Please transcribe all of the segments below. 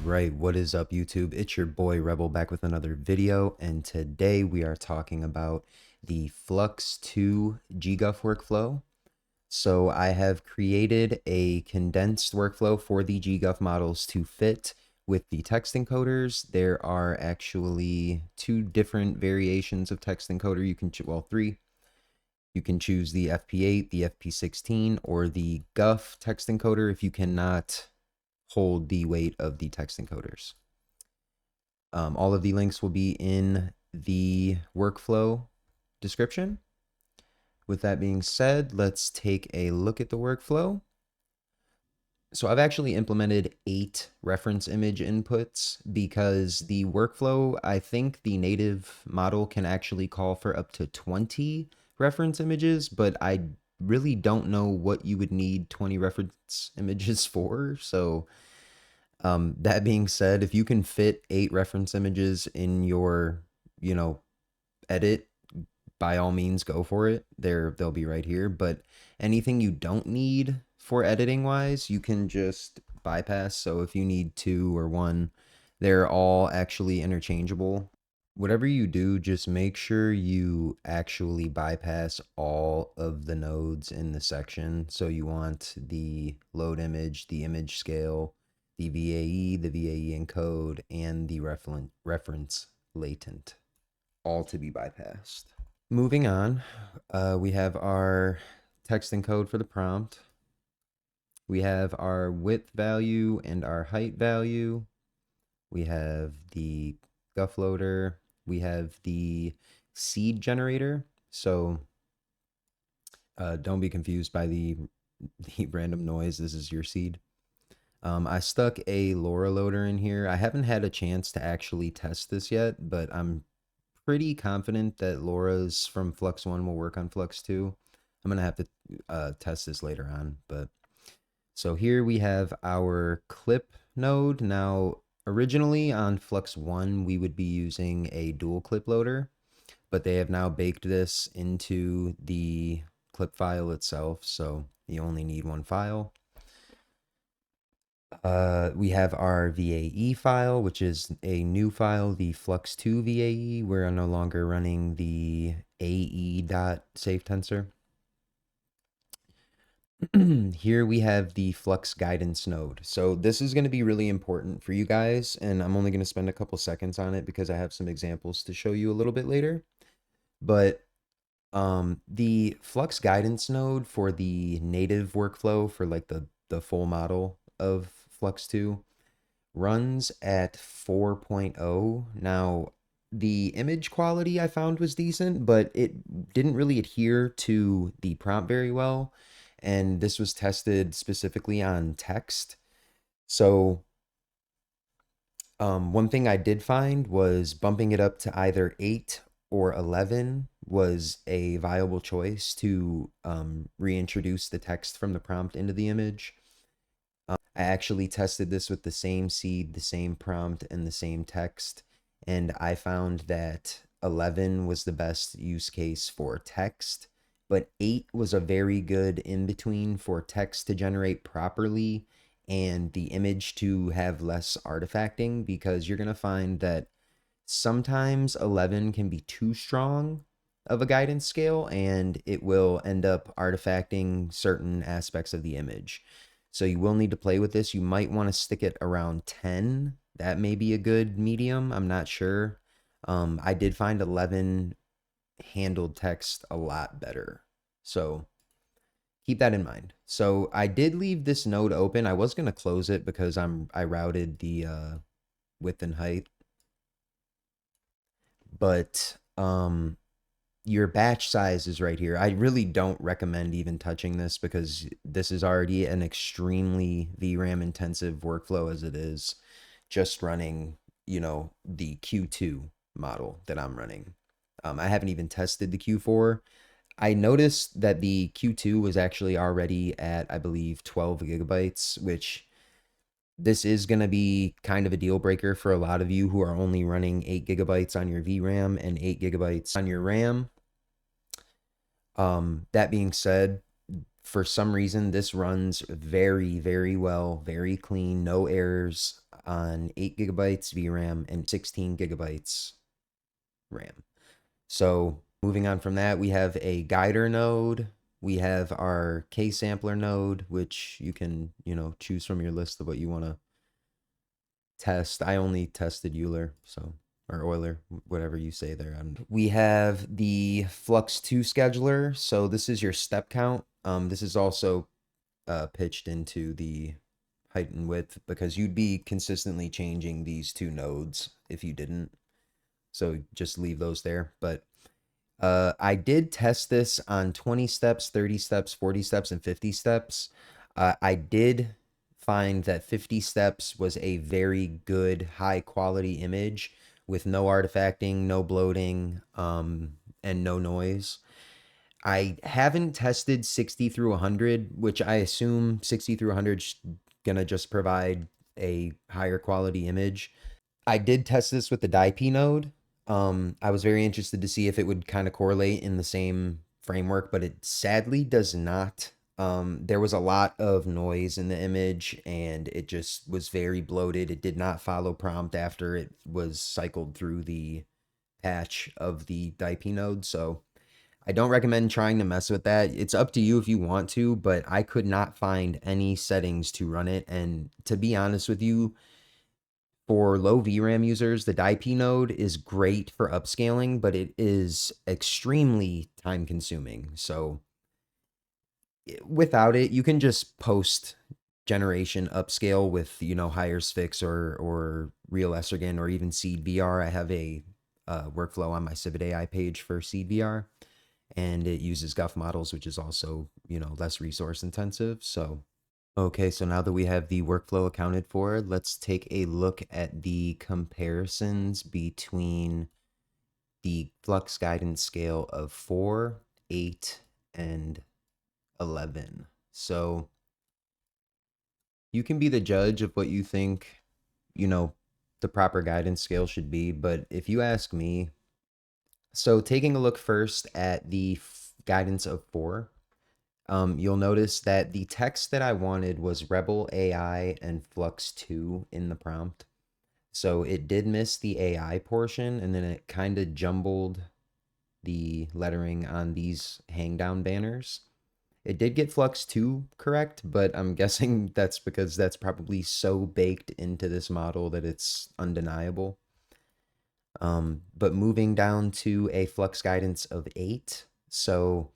Right, what is up YouTube? It's your boy Rebel back with another video, and today we are talking about the Flux 2 GGUF workflow. So I have created a condensed workflow for the GGUF models to fit with the text encoders. There are actually two different variations of text encoder. You can well, three. You can choose the FP8, the FP16, or the GUF text encoder if you cannot hold the weight of the text encoders. All of the links will be in the workflow description. With that being said, let's take a look at the workflow. So I've actually implemented 8 reference image inputs because the workflow, I think the native model can actually call for up to 20 reference images, but I really don't know what you would need 20 reference images for. So that being said, if you can fit 8 reference images in your, edit, by all means, go for it. They'll be right here. But anything you don't need for editing wise, you can just bypass. So if you need 2 or 1, they're all actually interchangeable. Whatever you do, just make sure you actually bypass all of the nodes in the section. So you want the load image, the image scale, the VAE encode, and the reference latent, all to be bypassed. Moving on, we have our text encode for the prompt. We have our width value and our height value. We have the GUF loader. We have the seed generator. So don't be confused by the random noise. This is your seed. I stuck a LoRa loader in here. I haven't had a chance to actually test this yet, but I'm pretty confident that LoRa's from Flux 1 will work on Flux 2. I'm going to have to test this later on. But so here we have our clip node. Now, originally on Flux 1, we would be using a dual clip loader, but they have now baked this into the clip file itself, so you only need one file. We have our VAE file, which is a new file, the Flux2 VAE. We're no longer running the AE.SafeTensor. Here we have the Flux Guidance node. So this is going to be really important for you guys, and I'm only going to spend a couple seconds on it because I have some examples to show you a little bit later. But the Flux Guidance node for the native workflow for like the full model of Flux 2 runs at 4.0. Now, the image quality I found was decent, but it didn't really adhere to the prompt very well. And this was tested specifically on text. So one thing I did find was bumping it up to either 8 or 11 was a viable choice to reintroduce the text from the prompt into the image. I actually tested this with the same seed, the same prompt, and the same text, and I found that 11 was the best use case for text, but 8 was a very good in-between for text to generate properly and the image to have less artifacting, because you're going to find that sometimes 11 can be too strong of a guidance scale and it will end up artifacting certain aspects of the image. So you will need to play with this. You might want to stick it around 10. That may be a good medium. I'm not sure. I did find 11 handled text a lot better. So keep that in mind. So I did leave this node open. I was going to close it because I routed the width and height. But your batch size is right here. I really don't recommend even touching this because this is already an extremely VRAM intensive workflow as it is just running, the Q2 model that I'm running. I haven't even tested the Q4. I noticed that the Q2 was actually already at, I believe, 12 gigabytes, which this is going to be kind of a deal breaker for a lot of you who are only running 8 gigabytes on your VRAM and 8 gigabytes on your RAM. That being said, for some reason, this runs very, very well, very clean, no errors. on 8 gigabytes VRAM and 16 gigabytes RAM. So moving on from that, we have a guider node. We have our K-sampler node, which you can, choose from your list of what you want to test. I only tested Euler, so, or Euler, whatever you say there. We have the Flux 2 scheduler. So this is your step count. This is also pitched into the height and width because you'd be consistently changing these two nodes if you didn't. So just leave those there. But I did test this on 20 steps, 30 steps, 40 steps, and 50 steps. I did find that 50 steps was a very good, high quality image with no artifacting, no bloating, and no noise. I haven't tested 60 through 100, which I assume 60 through 100 is gonna just provide a higher quality image. I did test this with the DIP node. I was very interested to see if it would kind of correlate in the same framework, but it sadly does not. There was a lot of noise in the image and it just was very bloated. It did not follow prompt after it was cycled through the patch of the DIP node. So I don't recommend trying to mess with that. It's up to you if you want to, but I could not find any settings to run it. And to be honest with you, for low VRAM users, the DIP node is great for upscaling, but it is extremely time consuming. So without it, you can just post generation upscale with, Hires Fix or Real Estrogen or even Seed VR. I have a workflow on my Civet AI page for Seed VR, and it uses GUF models, which is also, less resource intensive. So okay, so now that we have the workflow accounted for, let's take a look at the comparisons between the Flux Guidance scale of 4, 8, and 11. So you can be the judge of what you think, the proper guidance scale should be. But if you ask me, so taking a look first at the guidance of 4, you'll notice that the text that I wanted was Rebel AI and Flux 2 in the prompt. So it did miss the AI portion, and then it kind of jumbled the lettering on these hang down banners. It did get Flux 2 correct, but I'm guessing that's because that's probably so baked into this model that it's undeniable. But moving down to a Flux Guidance of 8. So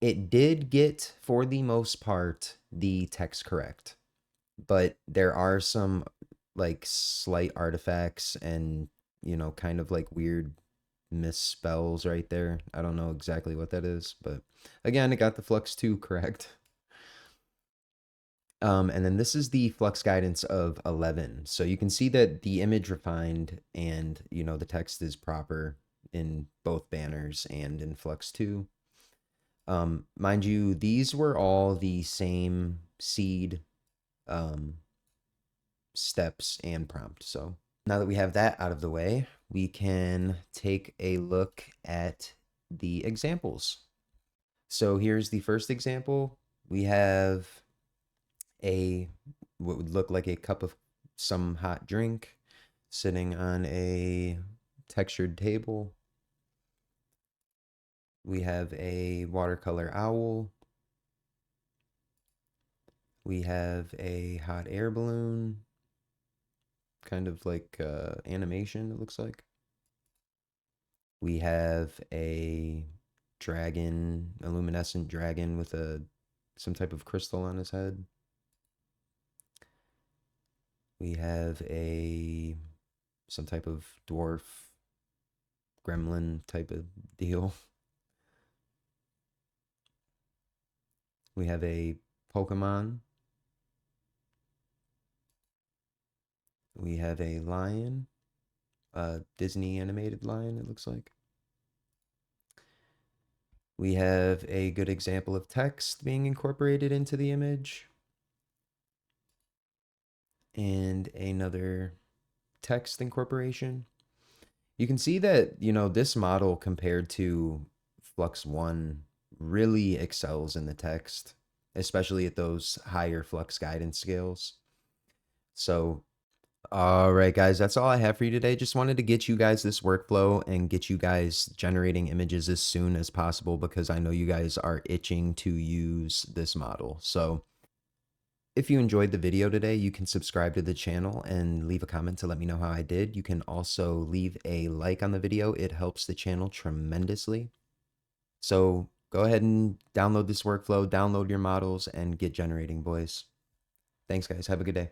it did get, for the most part, the text correct, but there are some like slight artifacts and, kind of like weird misspells right there. I don't know exactly what that is, but again, it got the Flux 2 correct. And then this is the Flux Guidance of 11. So you can see that the image refined and, the text is proper in both banners and in Flux 2. Mind you, these were all the same seed steps and prompt. So now that we have that out of the way, we can take a look at the examples. So here's the first example. We have what would look like a cup of some hot drink sitting on a textured table. We have a watercolor owl. We have a hot air balloon, kind of like animation, it looks like. We have a dragon, a luminescent dragon with some type of crystal on his head. We have some type of dwarf gremlin type of deal. We have a Pokemon. We have a lion, a Disney animated lion, it looks like. We have a good example of text being incorporated into the image. And another text incorporation. You can see that, this model compared to Flux 1 really excels in the text, especially at those higher Flux Guidance scales. So All right, guys, that's all I have for you today. Just wanted to get you guys this workflow and get you guys generating images as soon as possible because I know you guys are itching to use this model. So if you enjoyed the video today, you can subscribe to the channel and leave a comment to let me know how I did. You can also leave a like on the video. It helps the channel tremendously. So go ahead and download this workflow, download your models, and get generating, boys. Thanks, guys. Have a good day.